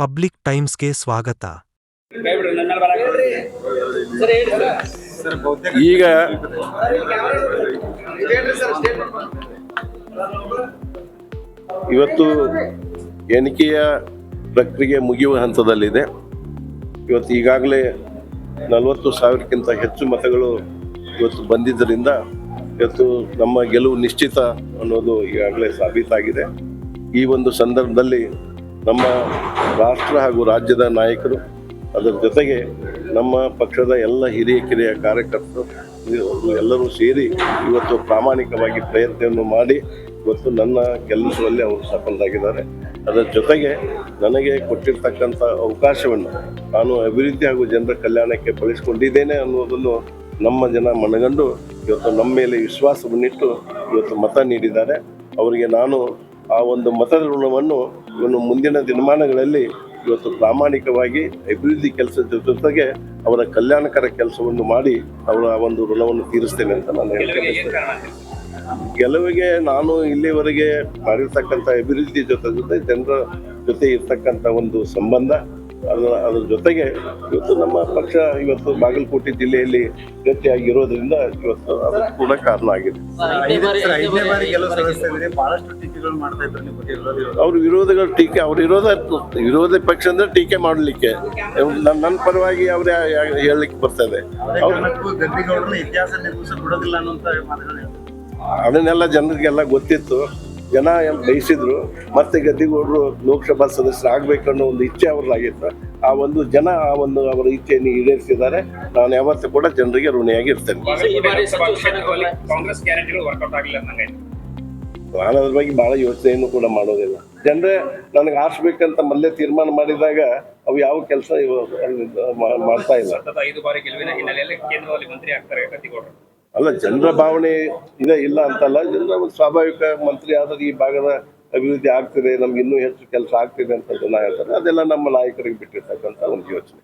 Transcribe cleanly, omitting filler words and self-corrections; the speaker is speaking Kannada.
ಪಬ್ಲಿಕ್ ಟೈಮ್ಸ್ಗೆ ಸ್ವಾಗತ. ಈಗ ಇವತ್ತು ಎಣಿಕೆಯ ಪ್ರಕ್ರಿಯೆ ಮುಗಿಯುವ ಹಂತದಲ್ಲಿದೆ. ಇವತ್ತು ಈಗಾಗಲೇ 40,000ಕ್ಕಿಂತ ಹೆಚ್ಚು ಮತಗಳು ಇವತ್ತು ಬಂದಿದ್ದರಿಂದ ಇವತ್ತು ನಮ್ಮ ಗೆಲುವು ನಿಶ್ಚಿತ ಅನ್ನೋದು ಈಗಾಗಲೇ ಸಾಬೀತಾಗಿದೆ. ಈ ಒಂದು ಸಂದರ್ಭದಲ್ಲಿ ನಮ್ಮ ರಾಷ್ಟ್ರ ಹಾಗೂ ರಾಜ್ಯದ ನಾಯಕರು, ಅದರ ಜೊತೆಗೆ ನಮ್ಮ ಪಕ್ಷದ ಎಲ್ಲ ಹಿರಿಯ ಕಿರಿಯ ಕಾರ್ಯಕರ್ತರು ಎಲ್ಲರೂ ಸೇರಿ ಇವತ್ತು ಪ್ರಾಮಾಣಿಕವಾಗಿ ಪ್ರಯತ್ನವನ್ನು ಮಾಡಿ ಇವತ್ತು ನನ್ನ ಗೆಲ್ಲಿಸುವಲ್ಲಿ ಅವರು ಸಫಲರಾಗಿದ್ದಾರೆ. ಅದರ ಜೊತೆಗೆ ನನಗೆ ಕೊಟ್ಟಿರ್ತಕ್ಕಂಥ ಅವಕಾಶವನ್ನು ನಾನು ಅಭಿವೃದ್ಧಿ ಹಾಗೂ ಜನರ ಕಲ್ಯಾಣಕ್ಕೆ ಬಳಸಿಕೊಂಡಿದ್ದೇನೆ ಅನ್ನೋದನ್ನು ನಮ್ಮ ಜನ ಮನಗಂಡು ಇವತ್ತು ನಮ್ಮ ಮೇಲೆ ವಿಶ್ವಾಸವನ್ನಿಟ್ಟು ಇವತ್ತು ಮತ ನೀಡಿದ್ದಾರೆ. ಅವರಿಗೆ ನಾನು ಆ ಒಂದು ಮತದ ಋಣವನ್ನು ಇನ್ನು ಮುಂದಿನ ದಿನಮಾನಗಳಲ್ಲಿ ಇವತ್ತು ಪ್ರಾಮಾಣಿಕವಾಗಿ ಅಭಿವೃದ್ಧಿ ಕೆಲಸದ ಜೊತೆಗೆ ಅವರ ಕಲ್ಯಾಣಕರ ಕೆಲಸವನ್ನು ಮಾಡಿ ಅವರ ಒಂದು ಋಣವನ್ನು ತೀರಿಸ್ತೇನೆ ಅಂತ ನಾನು ಹೇಳ್ತೇನೆ. ಗೆಲುವಿಗೆ ನಾನು ಇಲ್ಲಿವರೆಗೆ ಮಾಡಿರ್ತಕ್ಕಂಥ ಅಭಿವೃದ್ಧಿ ಜೊತೆ ಜನರ ಜೊತೆ ಇರ್ತಕ್ಕಂಥ ಒಂದು ಸಂಬಂಧ, ಅದರ ಜೊತೆಗೆ ಇವತ್ತು ನಮ್ಮ ಪಕ್ಷ ಇವತ್ತು ಬಾಗಲಕೋಟೆ ಜಿಲ್ಲೆಯಲ್ಲಿ ಗಟ್ಟಿಯಾಗಿರೋದ್ರಿಂದ ಇವತ್ತು ಅದು ಕೂಡ ಕಾರಣ ಆಗಿದೆ. ಅವ್ರ ವಿರೋಧಗಳ ಟೀಕೆ, ವಿರೋಧ ಪಕ್ಷ ಅಂದ್ರೆ ಟೀಕೆ ಮಾಡಲಿಕ್ಕೆ ನನ್ನ ಪರವಾಗಿ ಅವ್ರ ಹೇಳಲಿಕ್ಕೆ ಬರ್ತದೆ. ಅದನ್ನೆಲ್ಲ ಜನರಿಗೆಲ್ಲ ಗೊತ್ತಿತ್ತು. ಜನ ಬಯಸಿದ್ರು ಮತ್ತೆ ಗದ್ದಿಗೌಡರು ಲೋಕಸಭಾ ಸದಸ್ಯರು ಆಗ್ಬೇಕನ್ನೋ ಒಂದು ಇಚ್ಛೆ ಅವ್ರದ್ದಾಗಿತ್ತು. ಆ ಒಂದು ಜನ ಅವರ ಇಚ್ಛೆಯನ್ನು ಈಡೇರಿಸಿದ್ದಾರೆ. ನಾನು ಯಾವತ್ತೂ ಕೂಡ ಜನರಿಗೆ ಋಣಿಯಾಗಿ ಇರ್ತೇನೆ. ನಾನು ಅದ್ರ ಬಗ್ಗೆ ಬಹಳ ಯೋಚನೆಯನ್ನು ಕೂಡ ಮಾಡೋದಿಲ್ಲ. ಜನರೇ ನನಗೆ ಆರಿಸ್ಬೇಕಂತ ಮೊದಲೇ ತೀರ್ಮಾನ ಮಾಡಿದಾಗ ಅವು ಯಾವ ಕೆಲಸ ಮಾಡ್ತಾ ಇಲ್ಲ. ಅಲ್ಲ, ಜನರ ಭಾವನೆ ಇದೆ ಇಲ್ಲ ಅಂತಲ್ಲ. ಜನರ ಒಂದು ಸ್ವಾಭಾವಿಕ ಮಂತ್ರಿ ಆದ್ರೆ ಈ ಭಾಗದ ಅಭಿವೃದ್ಧಿ ಆಗ್ತಿದೆ, ನಮ್ಗೆ ಇನ್ನೂ ಹೆಚ್ಚು ಕೆಲಸ ಆಗ್ತಿದೆ ಅಂತ ಜನ ಹೇಳ್ತಾರೆ. ಅದೆಲ್ಲ ನಮ್ಮ ನಾಯಕರಿಗೆ ಬಿಟ್ಟಿರ್ತಕ್ಕಂಥ ಒಂದು ಯೋಚನೆ.